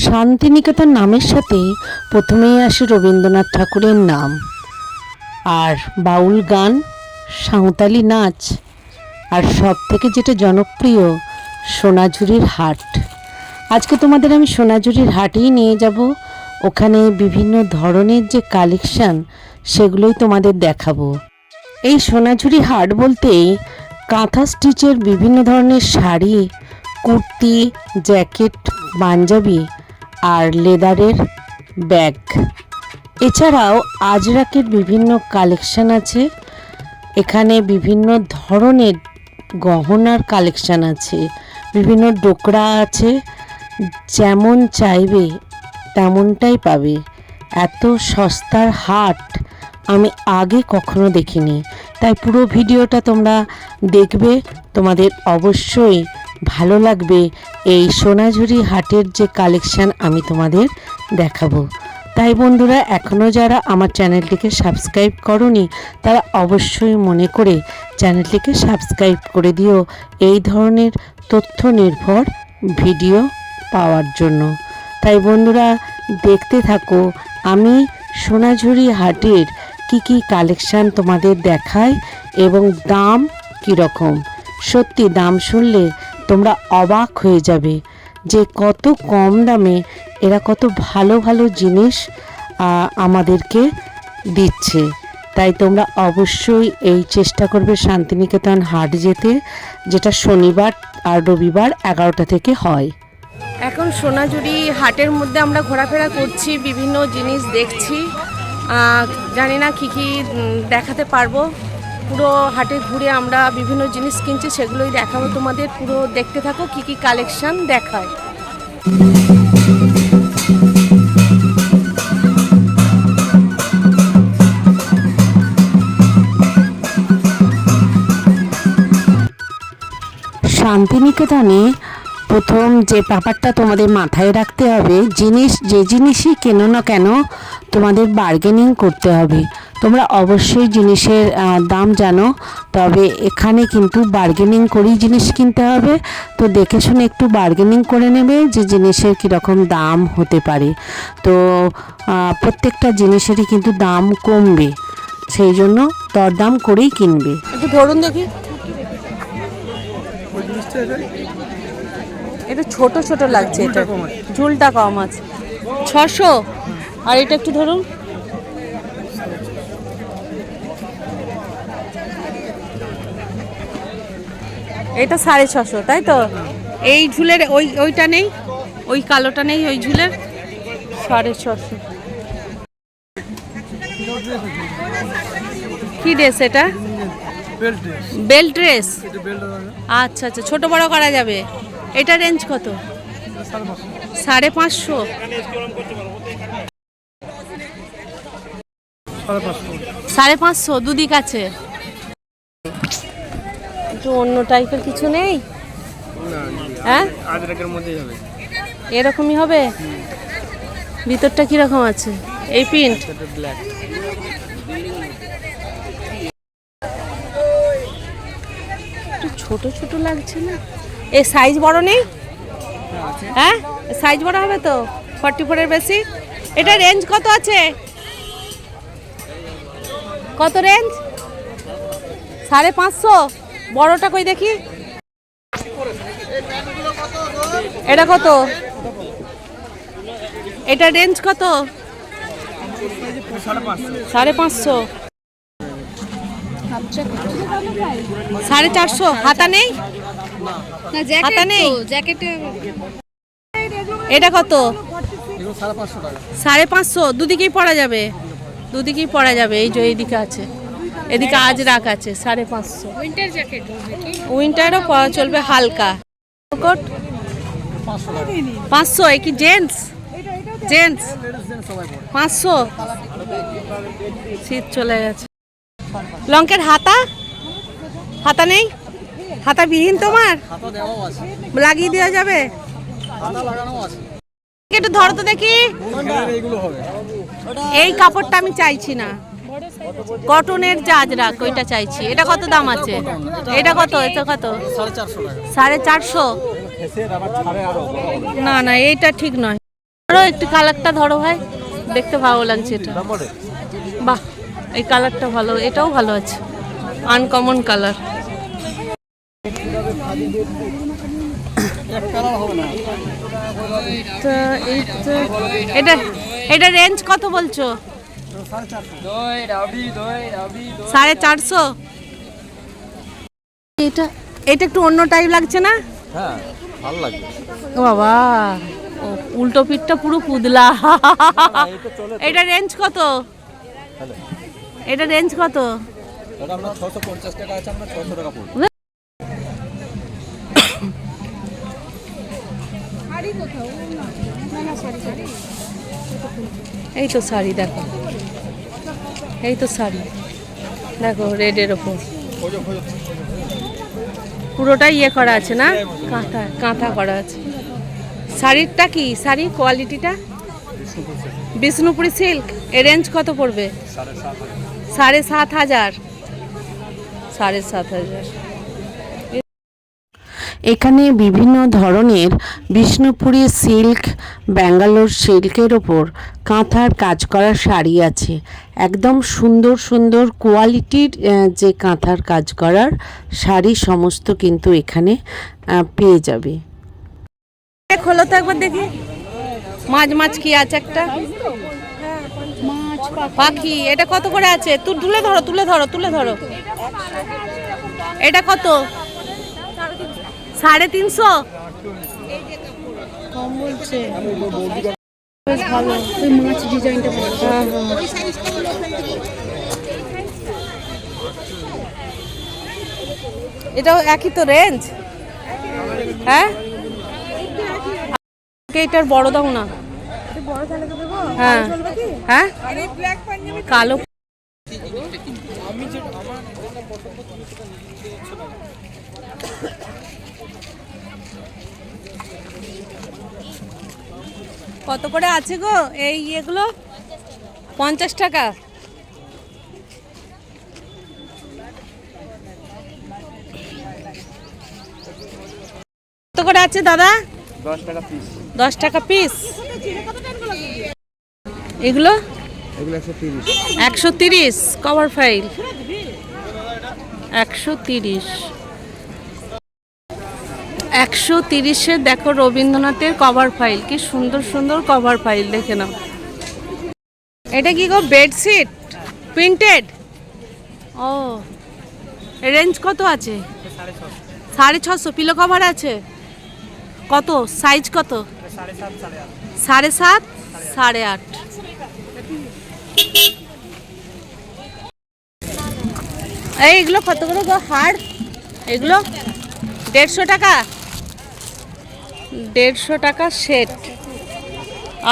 শান্তিনিকেতন নামের সাথে প্রথমেই আসে রবীন্দ্রনাথ ঠাকুরের নাম, আর বাউল গান, সাঁওতালি নাচ, আর সব থেকে যেটা জনপ্রিয় সোনাঝুরির হাট। আজকে তোমাদের আমি সোনাঝুরির হাটেই নিয়ে যাব। ওখানে বিভিন্ন ধরনের যে কালেকশান সেগুলোই তোমাদের দেখাবো। এই সোনাঝুরি হাট বলতেই কাঁথা স্টিচের বিভিন্ন ধরনের শাড়ি, কুর্তি, জ্যাকেট, পাঞ্জাবি আর লেদারের ব্যাগ, এছাড়াও আজরাকের বিভিন্ন কালেকশান আছে। এখানে বিভিন্ন ধরনের গহনার কালেকশান আছে, বিভিন্ন ডোকরা আছে, যেমন চাইবে তেমনটাই পাবে। এত সস্তার হাট আমি আগে কখনো দেখিনি, তাই পুরো ভিডিওটা তোমরা দেখবে, তোমাদের অবশ্যই ভালো লাগবে। এই সোনাঝুরি হাটের যে কালেকশান আমি তোমাদের দেখাবো। তাই বন্ধুরা, এখনও যারা আমার চ্যানেলটিকে সাবস্ক্রাইব করোনি তারা অবশ্যই মনে করে চ্যানেলটিকে সাবস্ক্রাইব করে দিও এই ধরনের তথ্য নির্ভর ভিডিও পাওয়ার জন্য। তাই বন্ধুরা, দেখতে থাকো আমি সোনাঝুরি হাটের কি কালেকশান তোমাদের দেখাই এবং দাম কীরকম। সত্যি দাম শুনলে তোমরা অবাক হয়ে যাবে যে কত কম দামে এরা কত ভালো ভালো জিনিস আমাদেরকে দিচ্ছে। তাই তোমরা অবশ্যই এই চেষ্টা করবে শান্তিনিকেতন হাট যেতে, যেটা শনিবার আর রবিবার 11টা থেকে হয়। এখন সোনাঝুরি হাটের মধ্যে আমরা ঘোরাফেরা করছি, বিভিন্ন জিনিস দেখছি। জানি না কী দেখাতে পারবো। পুরো হাটে ঘুরে আমরা বিভিন্ন জিনিস কিনছি, সেগুলোই দেখাবো তোমাদের। পুরো দেখতে থাকো কী কালেকশান দেখায়। শান্তিনিকেতনে প্রথম যে ব্যাপারটা তোমাদের মাথায় রাখতে হবে, যে জিনিসই কেনো না কেন তোমাদের বার্গেনিং করতে হবে। তোমরা অবশ্যই জিনিসের দাম জানো, তবে এখানে কিন্তু বার্গেনিং করেই জিনিস কিনতে হবে। তো দেখে শুনে একটু বার্গেনিং করে নেবে যে জিনিসের কীরকম দাম হতে পারে। তো প্রত্যেকটা জিনিসেরই কিন্তু দাম কমবে, সেই জন্য দরদাম করেই কিনবে। একটু ধরুন দেখি, এটা ছোট ছোট লাগছে, এটা ঝুলটা কম আছে। 600। আর এটা একটু ধরুন, এটা 650, তাই তো? এই ঝুলের ওইটা নেই, ওই কালোটা নেই, ওই ঝুলের 650। কি ড্রেস এটা? Belt dress. আচ্ছা আচ্ছা, ছোট বড় করা যাবে। এটা রেঞ্জ কত? 550। 550 দুদিক আছে। একটু অন্য টাইপের কিছু নেই? হ্যাঁ, এরকমই হবে। ভিতরটা কিরকম আছে? এই প্রিন্ট একটু ছোট ছোট লাগছে না? এই সাইজ বড় নেই? হ্যাঁ, সাইজ বড় হবে তো, 44 এর বেশি। এটা রেঞ্জ কত আছে? কত রেঞ্জ? 550। বড়টা কই দেখি, এটা কত? এটা রেঞ্জ কত? 550। 450। হাতা নেই? হাতা নেই। এটা কত? 550। দুদিকেই পরা যাবে, দুদিকেই পরা যাবে। এই যে এইদিকে আছে, এদিকে আজরাক আছে। 550। উইন্টার জ্যাকেট, উইন্টারও পরা চলবে, হালকা। কোট 500। এই কি জেন্টস? জেন্টস 500। শীত চলে গেছে। লঙ্কের হাতা, হাতা নেই? হাতা বিহীন তোমার? লাগিয়ে দেওয়া যাবে? একটু ধরো তো দেখি। এই কাপড়টা আমি চাইছি না, কটনের যে আজরাক ওইটা চাইছি। এটা কত দাম আছে? এটা কত? এটা কত? 450। না না, এইটা ঠিক নয়। ধরো একটু কালারটা ধরো ভাই, দেখতে ভালো লাগছে এটা। বাহ, এই কালারটা ভালো, এটাও ভালো আছে, আনকমন কালার। এটা এটা রেঞ্জ কত বলছো? 450। এটা এটা একটু অন্য টাইপ লাগছে না? হ্যাঁ, ভালো লাগবে। ও বাবা, ও উল্টো পিঠটা পুরো পুদলা। এটা রেঞ্জ কত? এটা রেঞ্জ কত? ওটা আমরা 650 টাকা আছে, আমরা 600 টাকা পড়বে। এই তো শাড়ি দেখো, এই তো শাড়ি দেখো, রেডের ওপর পুরোটা ইয়ে করা আছে না, কাঁথা কাঁথা করা আছে। শাড়িরটা কি, শাড়ির কোয়ালিটিটা? বিষ্ণুপুরি সিল্ক। এর রেঞ্জ কত পড়বে? 7,500। 7,500। এখানে বিভিন্ন ধরনের বিষ্ণুপুরি সিল্ক, ব্যাঙ্গালোর সিল্কের ওপর কাঁথার কাজ করা শাড়ি আছে। একদম সুন্দর সুন্দর কোয়ালিটির যে কাঁথার কাজ করার শাড়ি সমস্ত কিন্তু এখানে পেয়ে যাবে। খোলো তো একবার দেখি, মাছ মাছ কি আছে একটা পাখি। এটা কত করে আছে? তুলে ধরো, তুলে ধরো, তুলে ধরো। এটা কত? 350। কম বলছে, বেশ ভালো। মাছ ডিজাইনটা ভালো। এটাও একই তো রেঞ্জ? হ্যাঁ, এটার বড় দাও না। হ্যাঁ হ্যাঁ, কালো। কত করে আছে গো এই এগুলো? 50 টাকা। কত করে আছে দাদা? 10 টাকা পিস। 10 টাকা পিস। এগুলো? এগুলো 130। 130 কভার ফাইল। 130। 130-এর দেখো রবীন্দ্রনাথের কভার ফাইল, কি সুন্দর সুন্দর কভার ফাইল, দেখে নাও। এটা কি গো, বেডশিট প্রিন্টেড? ও, রেঞ্জ কত আছে? 650। পিলো কভার আছে কত? সাইজ কত? 7.5, 8.5। এইগুলো কত করে গো হাড়? এগুলো 150 টাকা। 150 টাকা সেট,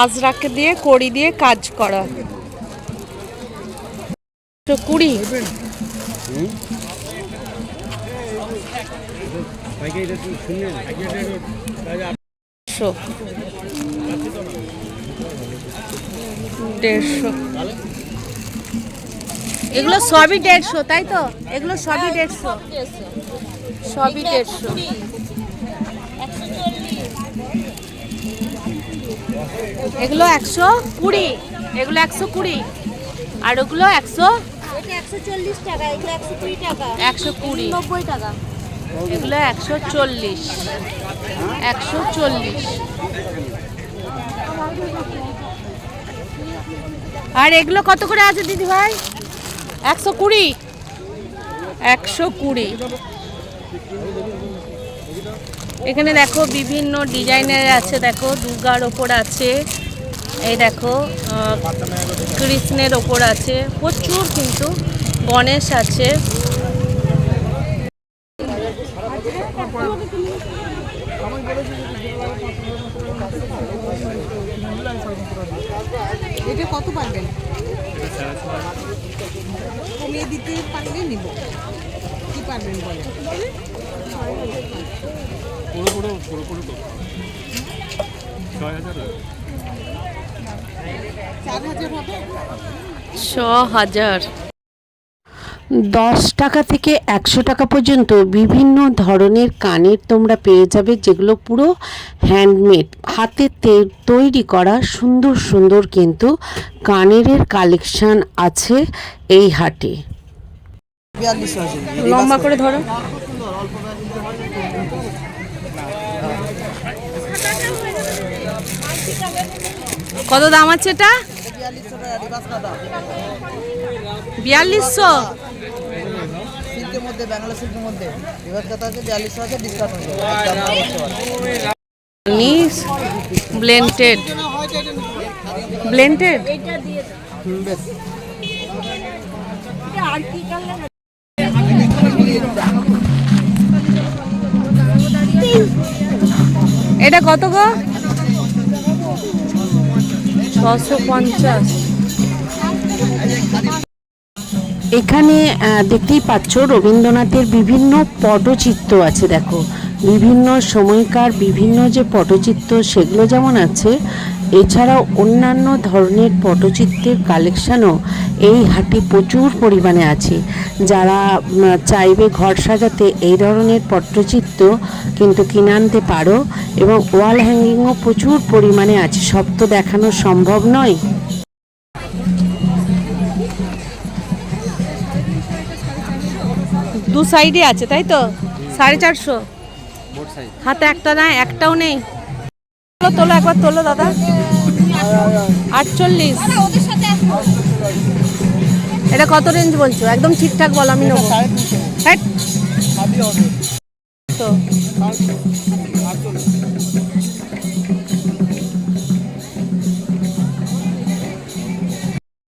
আজরাকে দিয়ে কড়ি দিয়ে কাজ করা। 20। এগুলো সবই 150, তাই তো? এগুলো সবই 150, সবই 150। এগুলো 120, এগুলো 120, আর ওগুলো 140 টাকা, এগুলো 120 টাকা, 120, 90 টাকা। এগুলো 140, 140। আর এগুলো কত করে আছে দিদি ভাই? 120, 120। এখানে দেখো বিভিন্ন ডিজাইনের আছে, দেখো দুর্গার ওপর আছে, এই দেখো কৃষ্ণের ওপর আছে, প্রচুর কিন্তু গণেশ আছে। এটা কত পারবেন? কমিয়ে দিতে পারলে নিব। কি পারবেন বলে? পুরো 6000। 10 টাকা থেকে 100 টাকা পর্যন্ত বিভিন্ন ধরনের কানের তোমরা পেয়ে যাবে, যেগুলো পুরো হ্যান্ডমেড, হাতে তৈরি করা সুন্দর সুন্দর কিন্তু কানের কালেকশন আছে এই হাটে। লম্বা করে ধরো। কত দাম আছে এটা? 4200। সিল্কের মধ্যে, বাংলা সিল্কের মধ্যে রিভার্স কাটা আছে 4200 আছে, ডিসকাউন্ট হয়ে যাবে। নিস ব্লেন্ডেড ব্লেন্ডেড। বেশ এটা কত গো? 650। এখানে দেখতেই পাচ্ছ রবীন্দ্রনাথের বিভিন্ন পটচিত্র আছে। দেখো বিভিন্ন সময়কার বিভিন্ন যে পটচিত্র সেগুলো যেমন আছে, এছাড়াও অন্যান্য ধরনের পটচিত্রের কালেকশানও এই হাটে প্রচুর পরিমাণে আছে। যারা চাইবে ঘর সাজাতে এই ধরনের পটচিত্র কিন্তু কিনে আনতে পারো, এবং ওয়াল হ্যাঙ্গিংও প্রচুর পরিমাণে আছে, সব তো দেখানো সম্ভব নয়। দু সাইডে আছে তাই তো? 450। হাতে একটা না, একটাও নেই। তোলো একবার, তোলো দাদা। 48। এটা কত রেঞ্জ বলছো? একদম ঠিকঠাক বলো, আমি নেবো। হ্যাঁ তো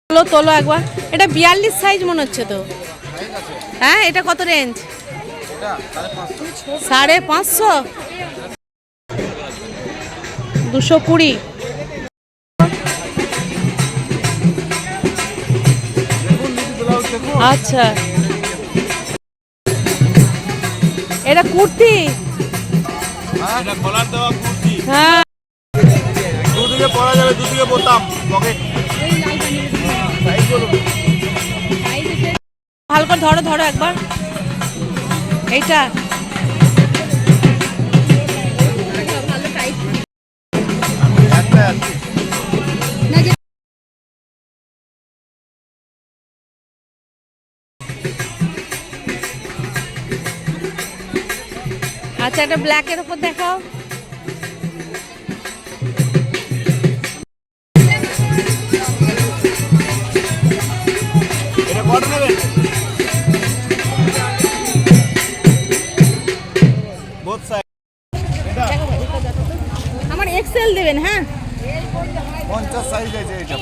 তোলো তোলো একবার। এটা 42 সাইজ মনে হচ্ছে তো। হ্যাঁ, এটা কত রেঞ্জ? 550। 220। আচ্ছা, এটা কুর্তি। এটা কলার দেওয়া কুর্তি, হ্যাঁ, দুদিকে পরা যাবে, দুদিকে বোতাম, পকেট। ভালো করে ধরো ধরো একবার। এইটা আচ্ছা, এটা ব্ল্যাকের উপর দেখাও। এটা কত নেবেন? Both side. আমার এক্সেল দেবেন। হ্যাঁ, 50 সাইজ আছে এটা।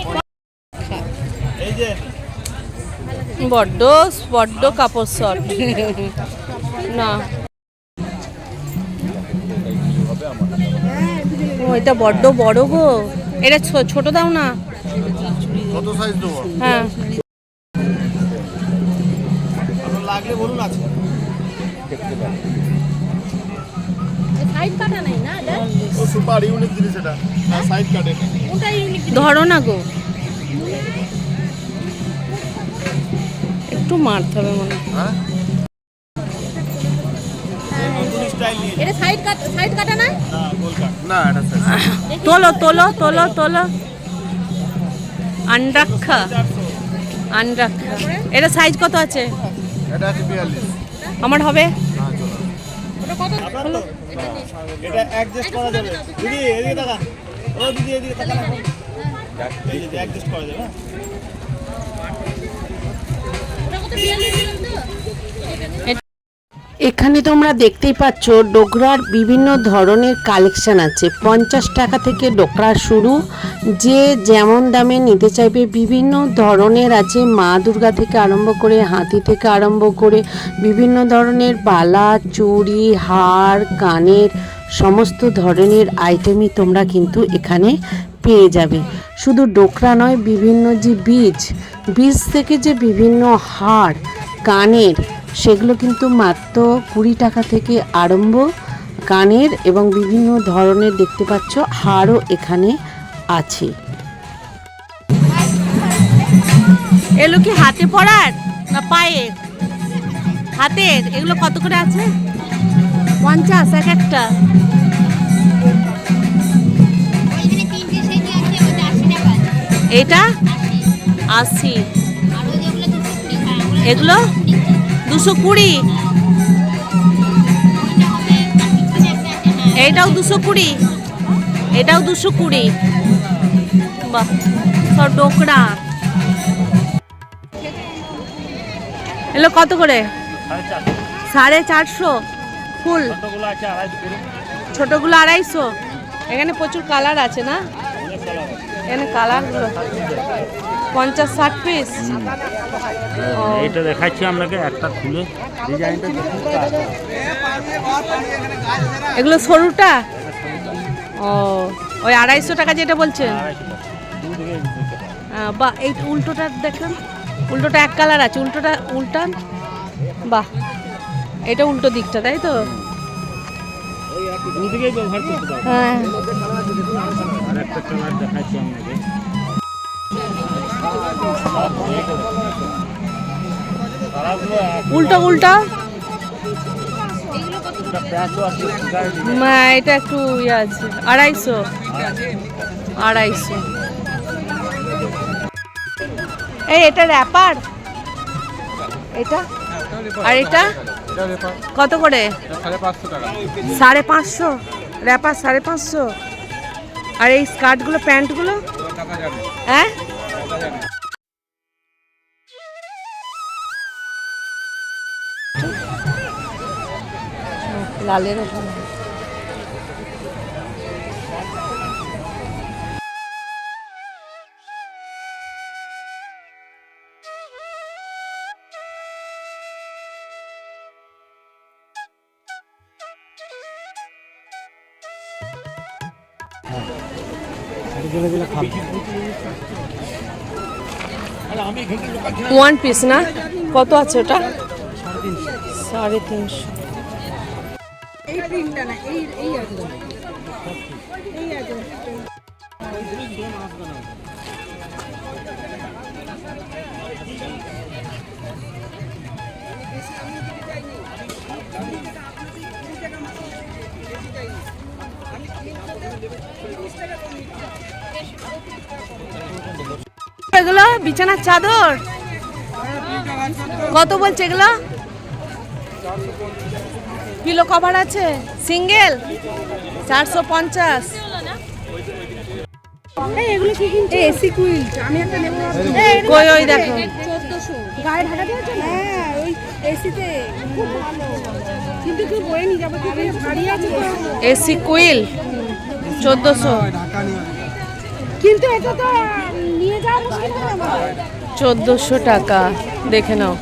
এই যে বড্ড বড্ড কাপড় শর্ট না। ও, এটা বড্ড বড় গো। এটা ছোট দাও না। কত সাইজ দেবো? হ্যাঁ, লাগলে বলুন, আছে। সাইড কাটা নাই না এটা? ও সুপার ইউনিক জিনিস এটা, সাইড কাটে। ওটাই ইউনিক। ধরো না গো, একটু মারতে হবে মনে হয়। হ্যাঁ, নতুন স্টাইল নিয়ে। এটা সাইড কাটা না? না, গোল কাট না, এটা সাইজ। তোলো তোলো তোলো তোলো। আনরাক্ষা আনরাক্ষা। এটা সাইজ কত আছে? এটা আছে 42। আমার হবে? এটা অ্যাডজাস্ট করা যাবে। দিদি এদিকে তাকান, ও দিদি এদিকে তাকান। এই যে অ্যাডজাস্ট করা যাবে। ওটা কত 42 দিলাম তো? এখানে তোমরা দেখতেই পাচ্ছ ডোকরার বিভিন্ন ধরনের কালেকশন আছে। 50 টাকা থেকে ডোকরা শুরু, যে যেমন দামে নিতে চাইবে বিভিন্ন ধরনের আছে। মা দুর্গা থেকে আরম্ভ করে, হাতি থেকে আরম্ভ করে বিভিন্ন ধরনের বালা, চুড়ি, হার, কানের সমস্ত ধরনের আইটেমই তোমরা কিন্তু এখানে পেয়ে যাবে। শুধু ডোকরা নয়, বিভিন্ন যে বীজ থেকে যে বিভিন্ন হার, কানের, সেগুলো কিন্তু মাত্র 20 টাকা থেকে আরম্ভ কানের, এবং বিভিন্ন ধরনের দেখতে পাচ্ছ হারও এখানে আছে। এলো কি হাতে পড়ার? না পায়ের, হাতের, এগুলো কত করে আছে? 50 এক একটা। ওইখানে তিনটে সেট আছে, ওটা 80 টাকা। এটা 80। আর ওই যেগুলো 220 টাকা। এগুলো 220। ওইটা হবে পিছনে একটা আছে, হ্যাঁ। এইটাও 220, এটাও 220। বাহ, সব ডোকরা। এগুলো কত করে? 450 ফুল। ছোটগুলো আছে 250 করে। ছোটগুলো 250। এখানে প্রচুর কালার আছে না? এখানে কালারগুলো 50-60 পিস। এইটা দেখাচ্ছি আপনাকে একটা খুলে ডিজাইনটা দেখুন। এগুলো সরুটা? ও, ওই 250 টাকা যেটা বলছেন। বা এই উল্টোটা দেখেন, উল্টোটা এক কালার আছে, উল্টোটা উল্টান। বাহ, এটা উল্টো দিকটা, তাই তো? দুদিকেই ব্যবহার করতে পারবেন। হ্যাঁ। আর একটা কালার দেখাচ্ছি আপনাকে। উল্টো উল্টা। এটা প্যাচও আছে, এটা একটু ইয়ে আছে, 250। 250। এই এটা র্যাপার, এটা আর এটা কত করে? 550। র্যাপার 550। আর এই স্কার্টগুলো, প্যান্টগুলো? হ্যাঁ, লালের ওপর। ওয়ান পিস না? কত আছে ওটা? 350। এই প্রিন্টটা না, এই আছে, এই আছে। এগুলো বিছানার চাদর কত বলছে? এগুলো পিলো কভার আছে সিঙ্গেল 450। এগুলো কি কিনছো? এসি কুইল, আমি একটা নেব ভাবছি। কই ওই দেখো, 1400 গায়ে ঢাকা দিয়েছো না? হ্যাঁ, ওই এসিতে খুব ভালো, কিন্তু কেউ বয়ে নিয়ে যাবে, কি ভারী আছে তো। এসি কুইল 1400। কিন্তু এটা তো নিয়ে যাওয়া মুশকিল হবে আমাদের। 1400 টাকা, দেখে নাও।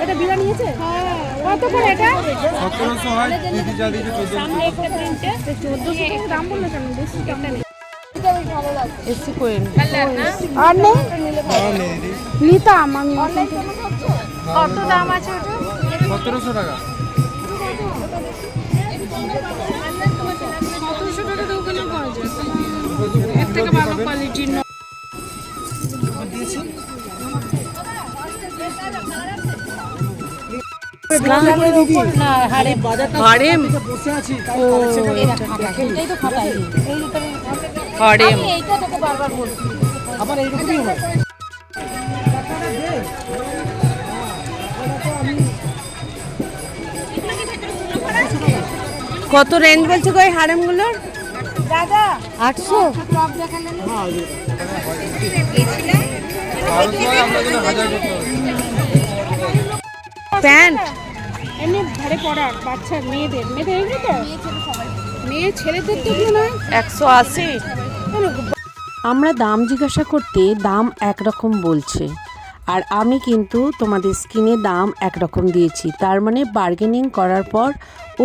এটা বিলা নিয়েছে? হ্যাঁ। কত করে এটা? 1700 হয়, দিদি যা দিদি 1400। সামনে একটা প্রিন্টে 1400 টাকা দাম বললো কেন? বেশি দাম নেই। এটা বেশ ভালো লাগছে। এসি কুইল আর নেই? নিতাম আমি। কত দাম আছে ওটা? 1700 টাকা। 1700 টাকা তো ওখানে পাওয়া যায়। এর থেকে ভালো কোয়ালিটির না। হারেম। হারেম কত রেঞ্জ বলছে গো এই হারেমগুলোর? দাদা 800। প্যান্ট এমনি ধারে পড়ার বাচ্চা মেয়েদের এগুলো তো মেয়ে ছেলেদের তো এগুলো নয়। 180। আমরা দাম জিজ্ঞাসা করতে দাম একরকম বলছে, আর আমি কিন্তু তোমাদের স্ক্রিনে দাম একরকম দিয়েছি। তার মানে বার্গেনিং করার পর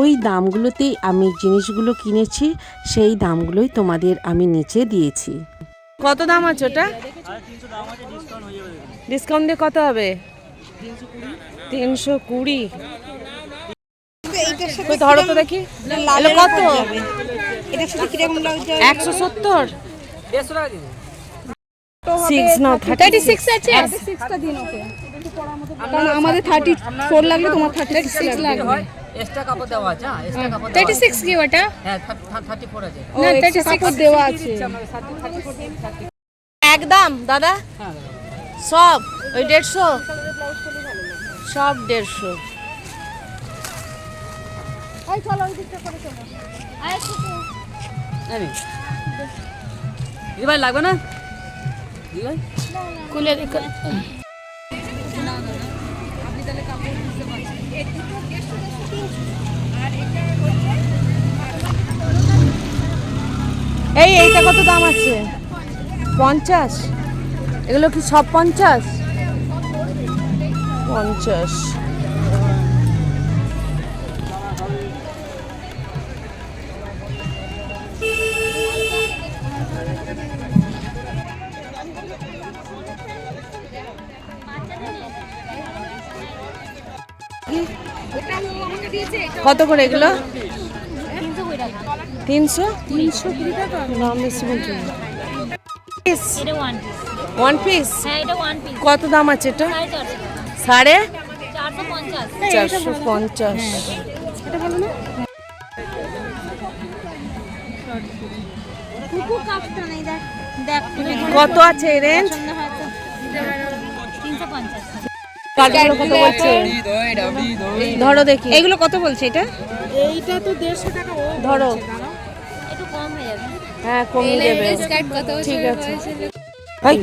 ওই দামগুলোতেই আমি জিনিসগুলো কিনেছি, সেই দামগুলোই তোমাদের আমি নিচে দিয়েছি। কত দাম আছে ওটা? ডিসকাউন্ট দিয়ে কত হবে? 320। ধরো তো দেখি, কত? এটার সাথে কিরকম লাগছে? 170। 6 না 36 আছে 36টা দিন ওকে, কারণ আমাদের 34 লাগলে তোমার 36 লাগবে। এক্সট্রা কাপড় দেওয়া আছে, হ্যাঁ এক্সট্রা কাপড় 36 কি ওটা? হ্যাঁ 34 আছে। না 36 দেওয়া আছে। একদম দাদা সব ওই 150 সব 150। এই চলো ওই দিকটা করে চলো। ভাই লাগবে না ভাই? খুলে দেখো। এইটা কত দাম আছে? 50? এগুলো কি সব 50? 50। কত করে এগুলো? 300 টাকা। দাম বেশি বলছো। এটা ওয়ান পিস। ওয়ান পিস হ্যাঁ এটা ওয়ান পিস। কত দাম আছে এটা? 450 450। এটা ভালো না? কুকু কাপটা নেই, দেখ দেখ কত আছে রেঞ্জ? পছন্দ হয় তো 350। কাঠগুলো কত বলছে? ধরো দেখি এইগুলো কত বলছে এটা? এইটা তো 150 টাকা। ও ধরো। একটু কম হয়ে যাবে। হ্যাঁ কমিয়ে দেবে। স্কার্ট কত? ঠিক আছে। ভাই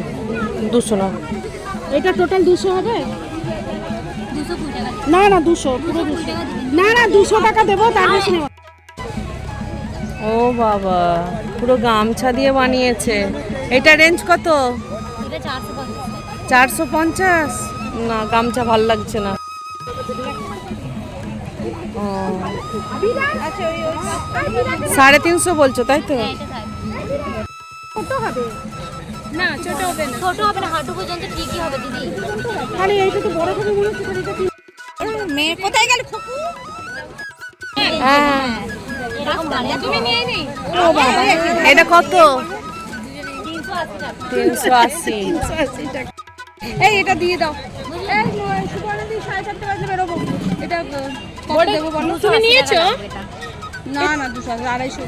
200 না। এটা টোটাল 200 হবে? 220 টাকা। না না 200 পুরো 200। না না 200 টাকা দেবো, তার বেশি নেব। ও বাবা পুরো গামছা দিয়ে বানিয়েছে। এটা রেঞ্জ কত? এটা 450 টাকা। 450? না গামছা ভাল লাগছে না। ও 350 বলছো তাই তো? হ্যাঁ এটা থাকবে। কত হবে? না ছোট হবে না। ছোট হবে না, হাঁটু পর্যন্ত ঠিকই হবে দিদি। খালি এইটা তো বড় হবে মনে হচ্ছে। এটা কি মেয়ে কোথায় গেল খুকু? হ্যাঁ এরকম ভালো। তুমি নিয়ে নেই। এটা কত? 380 টাকা। 380। টাকা। এই এটা দিয়ে দাও। এই সুবর্ণা দি 7:30 বাজে বেরোবো। এটা কত দেবো বলো? তুমি নিয়েছো? না না 200 250।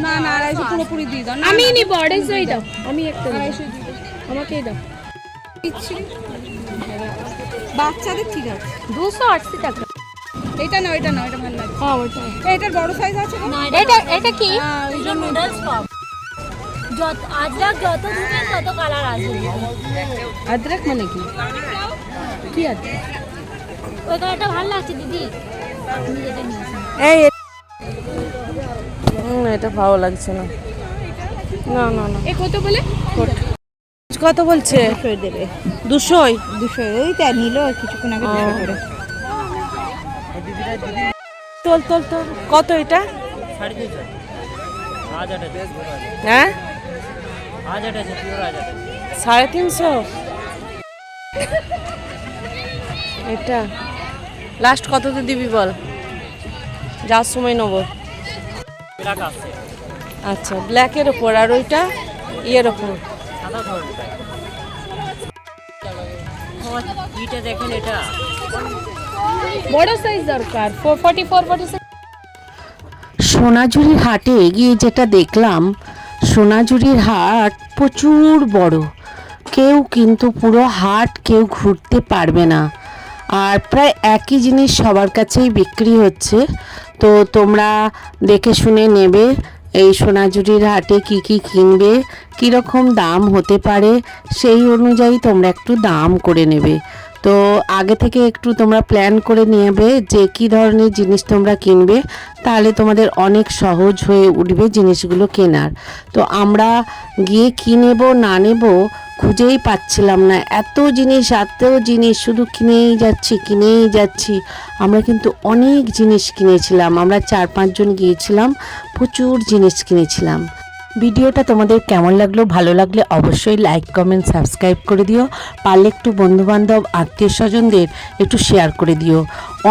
না না 250 পুরোপুরি দিয়ে দাও। আমি নিব 250 দাও। আমি একটা 250 দিয়ে দাও। আমাকেই দাও। দিচ্ছি। বাচ্চাদের ঠিক আছে 280 টাকা। এটা না এটা ভালো লাগে। হ্যাঁ ওটা। এটার বড় সাইজ আছে না? না, এটা কি? এটা নুডলস পপ। যত আজরাক যত দিবেন তত কালার আসবে। আদরক মানে কি? কি আছে? ওই কালারটা ভালো লাগছে দিদি। আপনি যেটা নিয়েছেন। এই এটা ভালো লাগছে না। না না না। এ কত বলে? কত বলছে? 200 দেবে। 200? 200 এইটা নিলো কিছুক্ষণ আগে 200 করে। তোল কত এটা? 350। হ্যাঁ 350। এটা লাস্ট কততে দিবি বল, যার সময় নেব। আচ্ছা ব্ল্যাকের ওপর, আর ওইটা ইয়ের ওপর। দেখেন এটা বড় সাইজ দরকার 44 46। সোনাঝুরির হাটে গিয়ে যেটা দেখলাম, সোনাঝুরির হাট প্রচুর বড়। কেউ কিন্তু পুরো হাট কেউ ঘুরতে পারবে না, আর প্রায় একই জিনিস সবার কাছেই বিক্রি হচ্ছে। তো তোমরা দেখে শুনে নেবে এই সোনাঝুরির হাটে কি কি কিনবে, কীরকম দাম হতে পারে, সেই অনুযায়ী তোমরা একটু দাম করে নেবে। তো আগে থেকে একটু তোমরা প্ল্যান করে নেবে যে কী ধরনের জিনিস তোমরা কিনবে, তাহলে তোমাদের অনেক সহজ হয়ে উঠবে জিনিসগুলো কেনার। তো আমরা গিয়ে কী নেব না নেব খুঁজেই পাচ্ছিলাম না, এত জিনিস শুধু কিনেই যাচ্ছি। আমরা কিন্তু অনেক জিনিস কিনেছিলাম, আমরা 4-5 জন গিয়েছিলাম, প্রচুর জিনিস কিনেছিলাম। ভিডিওটা তোমাদের কেমন লাগলো? ভালো লাগলে অবশ্যই লাইক কমেন্ট সাবস্ক্রাইব করে দিও, পারলে একটু বন্ধুবান্ধব আত্মীয় স্বজনদের একটু শেয়ার করে দিও।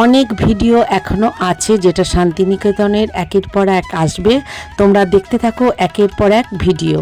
অনেক ভিডিও এখনও আছে যেটা শান্তিনিকেতনের একের পর এক আসবে, তোমরা দেখতে থাকো একের পর এক ভিডিও।